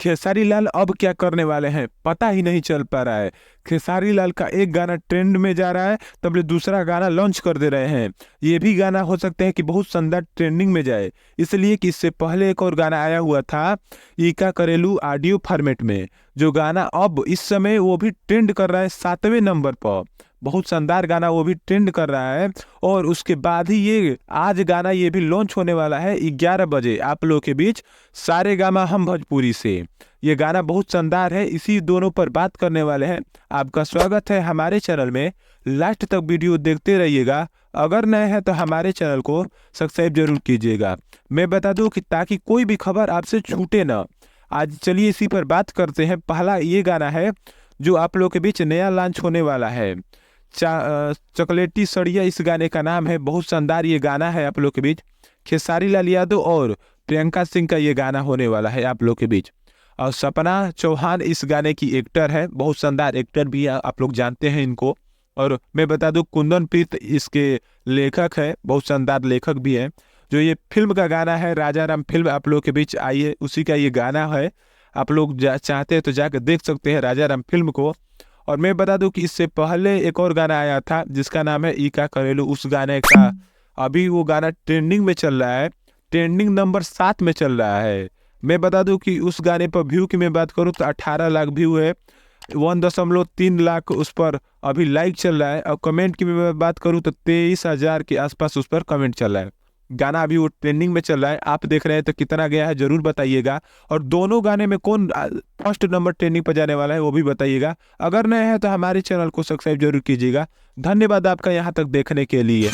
खेसारी लाल अब क्या करने वाले हैं पता ही नहीं चल पा रहा है। खेसारी लाल का एक गाना ट्रेंड में जा रहा है, तब दूसरा गाना लॉन्च कर दे रहे हैं। ये भी गाना हो सकता है कि बहुत शानदार ट्रेंडिंग में जाए, इसलिए कि इससे पहले एक और गाना आया हुआ था ईका करेलू ऑडियो फॉर्मेट में, जो गाना अब इस समय वो भी ट्रेंड कर रहा है 7वें नंबर पर। बहुत शानदार गाना वो भी ट्रेंड कर रहा है। और उसके बाद ही ये आज गाना ये भी लॉन्च होने वाला है 11 बजे आप लोगों के बीच सारे गामा हम भोजपुरी से। ये गाना बहुत शानदार है, इसी दोनों पर बात करने वाले हैं। आपका स्वागत है हमारे चैनल में, लास्ट तक वीडियो देखते रहिएगा। अगर नए हैं तो हमारे चैनल को सब्सक्राइब जरूर कीजिएगा। मैं बता दूं कि ताकि कोई भी खबर आपसे छूटे ना। आज चलिए इसी पर बात करते हैं। पहला ये गाना है जो आप लोगों के बीच नया लॉन्च होने वाला है, चॉकलेटी सड़िया इस गाने का नाम है। बहुत शानदार ये गाना है आप लोग के बीच। खेसारी लाल यादव और प्रियंका सिंह का ये गाना होने वाला है आप लोग के बीच। और सपना चौहान इस गाने की एक्टर है, बहुत शानदार एक्टर भी है, आप लोग जानते हैं इनको। और मैं बता दूं कुंदन प्रीत इसके लेखक है, बहुत शानदार लेखक भी है। जो ये फिल्म का गाना है राजा राम फिल्म आप लोग के बीच आई है, उसी का ये गाना है। आप लोग चाहते हैं तो जाकर देख सकते हैं राजा राम फिल्म को। और मैं बता दूं कि इससे पहले एक और गाना आया था जिसका नाम है ईका करेलू, उस गाने का अभी वो गाना ट्रेंडिंग में चल रहा है, ट्रेंडिंग नंबर 7 में चल रहा है। मैं बता दूं कि उस गाने पर व्यू की मैं बात करूं तो 18 लाख व्यू है, 1.3 लाख उस पर अभी लाइक चल रहा है। और कमेंट की मैं बात करूं तो 23,000 के आसपास उस पर कमेंट चल रहा है। गाना अभी वो ट्रेंडिंग में चल रहा है, आप देख रहे हैं तो कितना गया है जरूर बताइएगा। और दोनों गाने में कौन फर्स्ट नंबर ट्रेंडिंग पर जाने वाला है वो भी बताइएगा। अगर नए हैं तो हमारे चैनल को सब्सक्राइब जरूर कीजिएगा। धन्यवाद आपका यहाँ तक देखने के लिए।